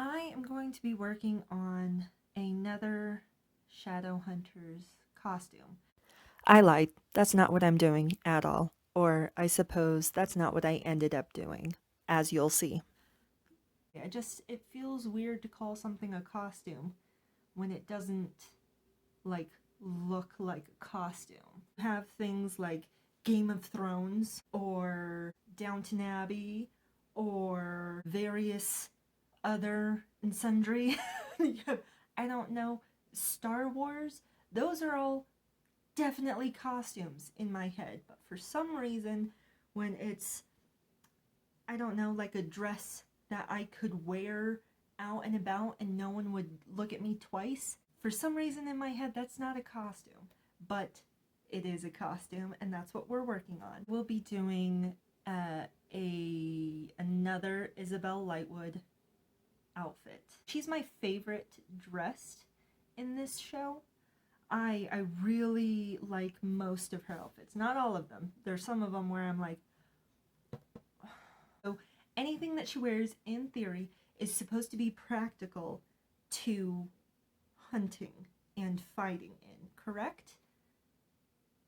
I am going to be working on another Shadowhunters costume. I lied. That's not what I'm doing at all. Or I suppose that's not what I ended up doing, as you'll see. It feels weird to call something a costume when it doesn't, like, look like a costume. Have things like Game of Thrones or Downton Abbey or various other and sundry. I don't know, Star Wars. Those are all definitely costumes in my head, but for some reason, when it's, I don't know, like a dress that I could wear out and about and no one would look at me twice, for some reason in my head that's not a costume, but it is a costume, and that's what we're working on. We'll be doing another Isabelle Lightwood outfit. She's my favorite dressed in this show. I really like most of her outfits. Not all of them. There's some of them where I'm like, so anything that she wears in theory is supposed to be practical to hunting and fighting in, correct?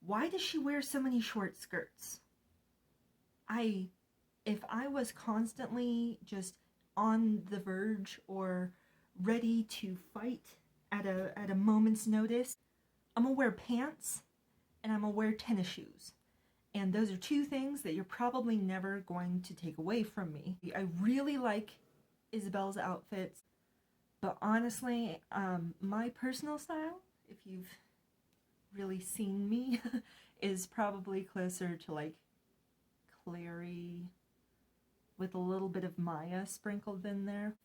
Why does she wear so many short skirts? If I was constantly just on the verge or ready to fight at a moment's notice, I'm gonna wear pants and I'm gonna wear tennis shoes. And those are two things that you're probably never going to take away from me. I really like Isabelle's outfits, but honestly, my personal style, if you've really seen me, is probably closer to like Clary with a little bit of Maya sprinkled in there.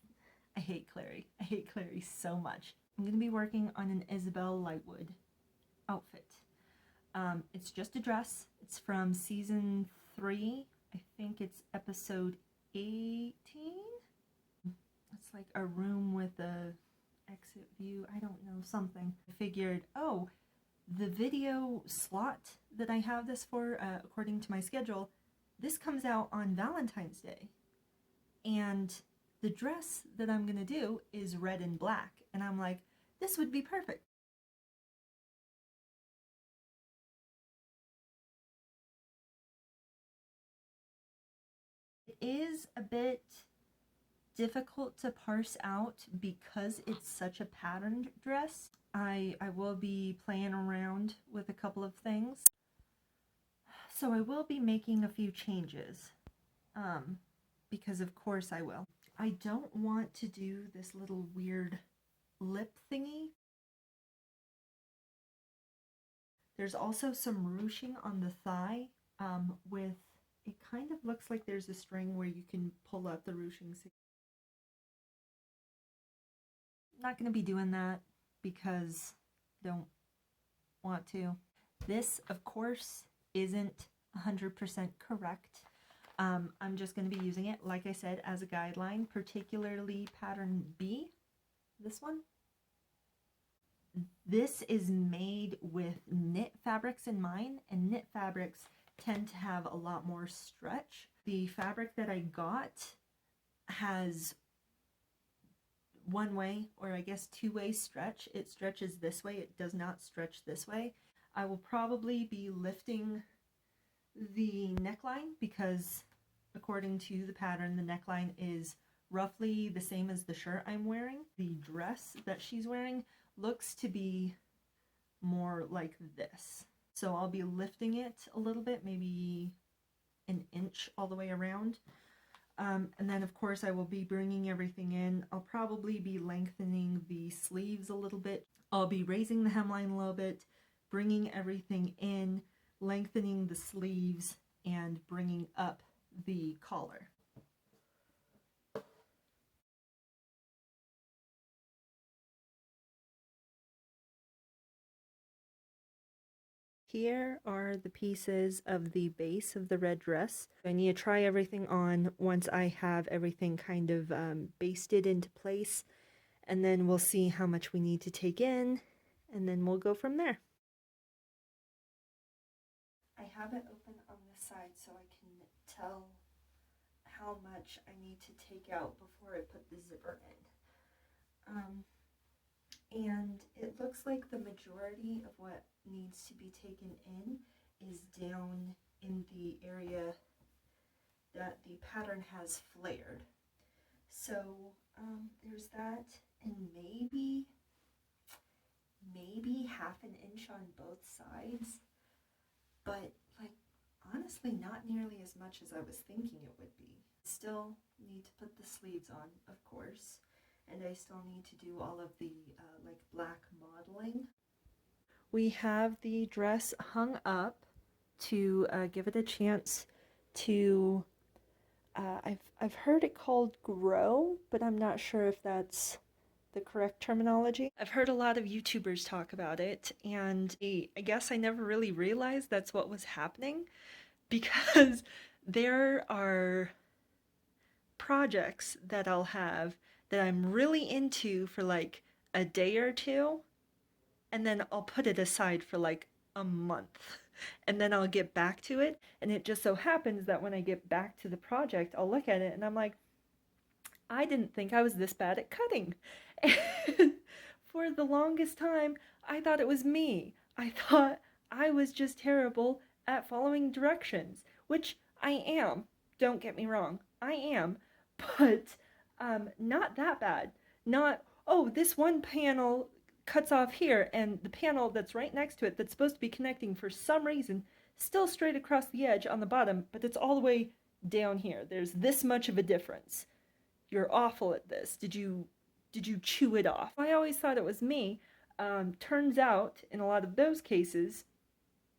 I hate Clary. I hate Clary so much. I'm going to be working on an Isabelle Lightwood outfit. It's just a dress. It's from season 3. I think it's episode 18. It's like a room with a exit view. I don't know, something. I figured, oh, the video slot that I have this for, according to my schedule, this comes out on Valentine's Day. And the dress that I'm gonna do is red and black. And I'm like, this would be perfect. It is a bit difficult to parse out because it's such a patterned dress. I will be playing around with a couple of things. So I will be making a few changes, because of course I will. I don't want to do this little weird lip thingy. There's also some ruching on the thigh, with, it kind of looks like there's a string where you can pull out the ruching. Not going to be doing that because I don't want to. This, of course, isn't 100% correct. I'm just going to be using it, like I said, as a guideline, particularly pattern B, this one. This is made with knit fabrics in mind, and knit fabrics tend to have a lot more stretch. The fabric that I got has one way, or I guess two-way stretch. It stretches this way, it does not stretch this way. I will probably be lifting the neckline because according to the pattern, the neckline is roughly the same as the shirt I'm wearing. The dress that she's wearing looks to be more like this. So I'll be lifting it a little bit, maybe an inch all the way around. And then of course I will be bringing everything in. I'll probably be lengthening the sleeves a little bit. I'll be raising the hemline a little bit, bringing everything in, lengthening the sleeves, and bringing up the collar. Here are the pieces of the base of the red dress. I need to try everything on once I have everything kind of basted into place, and then we'll see how much we need to take in, and then we'll go from there. I have it open on this side so I can tell how much I need to take out before I put the zipper in. And it looks like the majority of what needs to be taken in is down in the area that the pattern has flared. So there's that, and maybe half an inch on both sides, but like honestly not nearly as much as I was thinking it would be. Still need to put the sleeves on, of course, and I still need to do all of the like black modeling. We have the dress hung up to give it a chance to I've heard it called grow, but I'm not sure if that's the correct terminology. I've heard a lot of YouTubers talk about it, and I guess I never really realized that's what was happening, because there are projects that I'll have that I'm really into for like a day or two, and then I'll put it aside for like a month. And then I'll get back to it. And it just so happens that when I get back to the project, I'll look at it and I'm like, I didn't think I was this bad at cutting. And for the longest time, I thought it was me. I thought I was just terrible at following directions, which I am. Don't get me wrong, I am. But not that bad. Not, oh, this one panel cuts off here, and the panel that's right next to it that's supposed to be connecting for some reason still straight across the edge on the bottom, but it's all the way down here. There's this much of a difference. You're awful at this. Did you chew it off? I always thought it was me. Turns out, in a lot of those cases,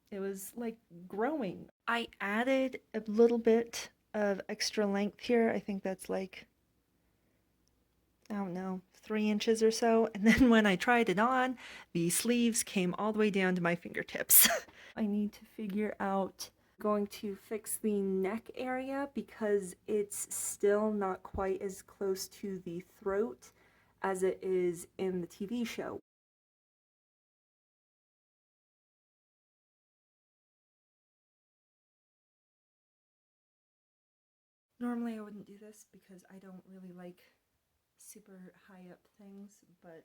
it was like growing. I added a little bit of extra length here. I think that's like, I don't know, 3 inches or so. And then when I tried it on, the sleeves came all the way down to my fingertips. I need to figure out going to fix the neck area because it's still not quite as close to the throat as it is in the TV show. Normally I wouldn't do this because I don't really like super high up things, but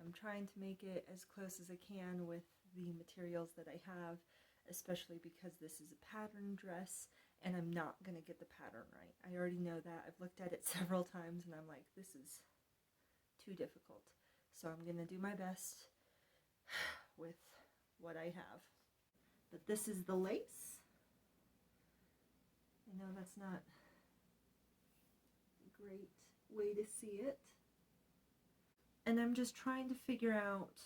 I'm trying to make it as close as I can with the materials that I have, especially because this is a pattern dress and I'm not going to get the pattern right. I already know that. I've looked at it several times and I'm like, this is too difficult. So I'm going to do my best with what I have. But this is the lace. I know that's not a great way to see it. And I'm just trying to figure out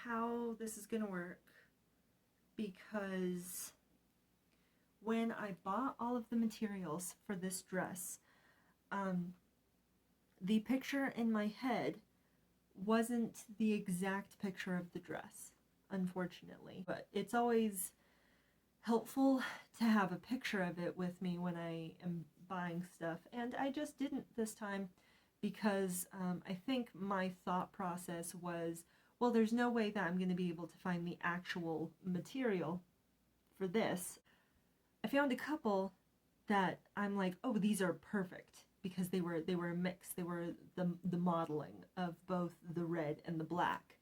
how this is going to work, because when I bought all of the materials for this dress, the picture in my head wasn't the exact picture of the dress, unfortunately. But it's always helpful to have a picture of it with me when I am buying stuff, and I just didn't this time because I think my thought process was, well, there's no way that I'm going to be able to find the actual material for this. I found a couple that I'm like, oh, these are perfect, because they were a mix. They were the modeling of both the red and the black,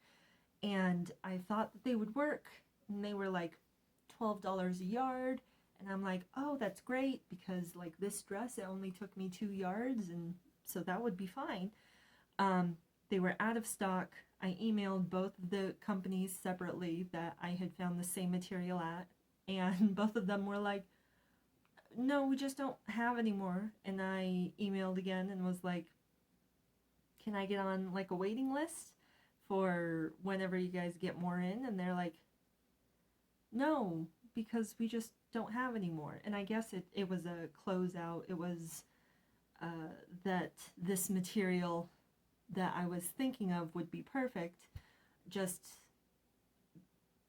and I thought that they would work, and they were like $12 a yard, and I'm like, oh, that's great, because like this dress, it only took me 2 yards, and so that would be fine. They were out of stock. I emailed both of the companies separately that I had found the same material at, and both of them were like, no, we just don't have any more. And I emailed again and was like, can I get on like a waiting list for whenever you guys get more in? And they're like, no, because we just don't have any more. And I guess it was a closeout. It was that this material that I was thinking of would be perfect just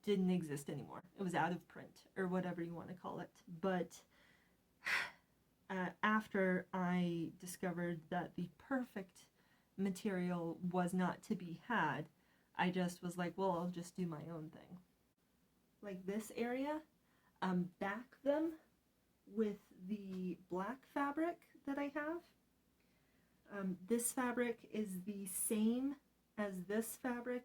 didn't exist anymore. It was out of print, or whatever you want to call it. But after I discovered that the perfect material was not to be had, I just was like, well, I'll just do my own thing. Like this area, back them with the black fabric that I have. This fabric is the same as this fabric.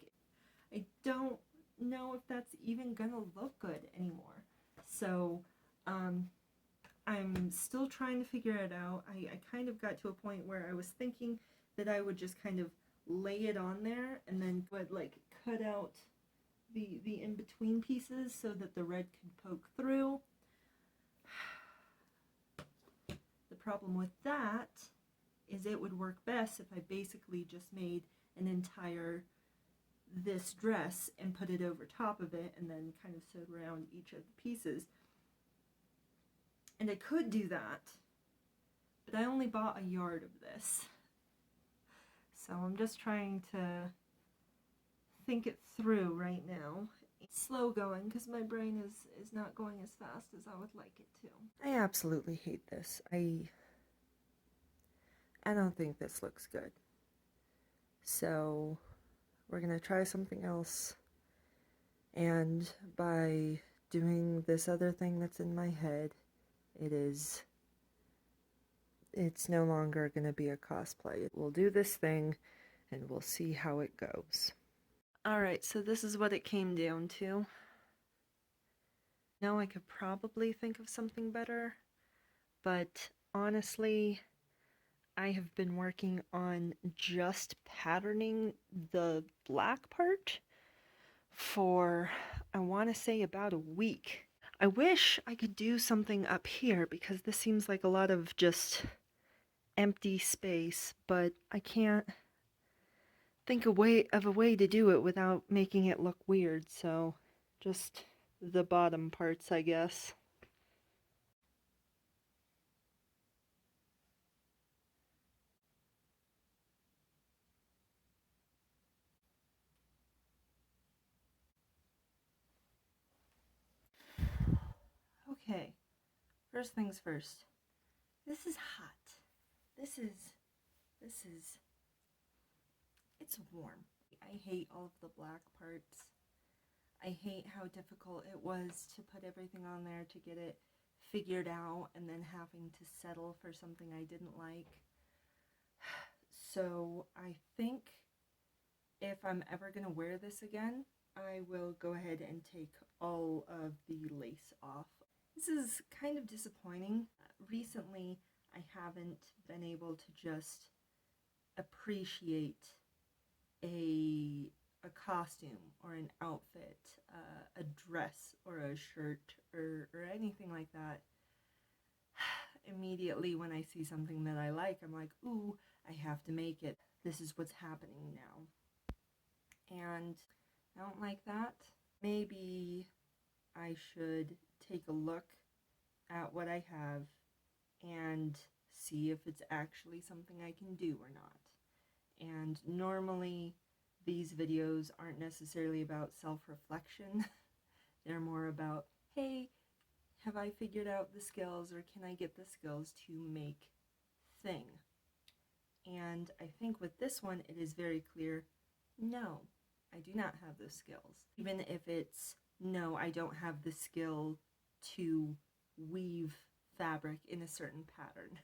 I don't know if that's even gonna look good anymore. So I'm still trying to figure it out. I kind of got to a point where I was thinking that I would just kind of lay it on there and then would like cut out the in-between pieces so that the red could poke through. The problem with that is it would work best if I basically just made an entire this dress and put it over top of it and then kind of sewed around each of the pieces. And I could do that, but I only bought a yard of this. So I'm just trying to think it through right now. It's slow going because my brain is not going as fast as I would like it to. I absolutely hate this. I don't think this looks good. So we're gonna try something else. And by doing this other thing that's in my head, it's no longer going to be a cosplay. We'll do this thing and we'll see how it goes. Alright, so this is what it came down to. Now I could probably think of something better, but honestly, I have been working on just patterning the black part for, I want to say, about a week. I wish I could do something up here because this seems like a lot of just empty space, but I can't think of a way to do it without making it look weird, so just the bottom parts, I guess. Okay, first things first. This is hot. It's warm. I hate all of the black parts. I hate how difficult it was to put everything on there to get it figured out and then having to settle for something I didn't like. So I think if I'm ever gonna wear this again, I will go ahead and take all of the lace off. This is kind of disappointing. Recently, I haven't been able to just appreciate a costume or an outfit, a dress or a shirt or anything like that. Immediately when I see something that I like, I'm like, ooh, I have to make it. This is what's happening now. And I don't like that. Maybe I should take a look at what I have and see if it's actually something I can do or not. And normally these videos aren't necessarily about self-reflection. They're more about, hey, have I figured out the skills or can I get the skills to make thing? And I think with this one it is very clear, no, I do not have those skills. Even if it's, no, I don't have the skill to weave fabric in a certain pattern.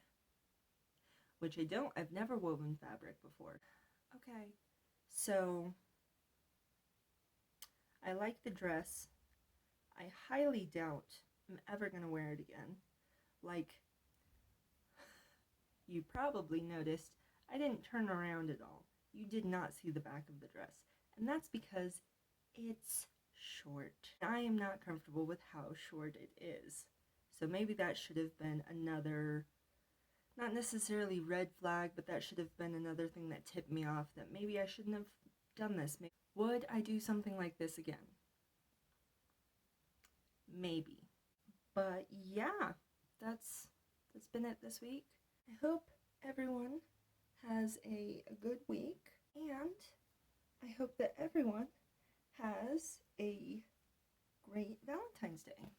Which I've never woven fabric before. Okay, so I like the dress. I highly doubt I'm ever gonna wear it again. Like, you probably noticed I didn't turn around at all. You did not see the back of the dress. And that's because it's short. I am not comfortable with how short it is. So maybe that should have been another, not necessarily red flag, but that should have been another thing that tipped me off that maybe I shouldn't have done this. Would I do something like this again? Maybe. But yeah, that's been it this week. I hope everyone has a good week, and I hope that everyone has a great Valentine's Day.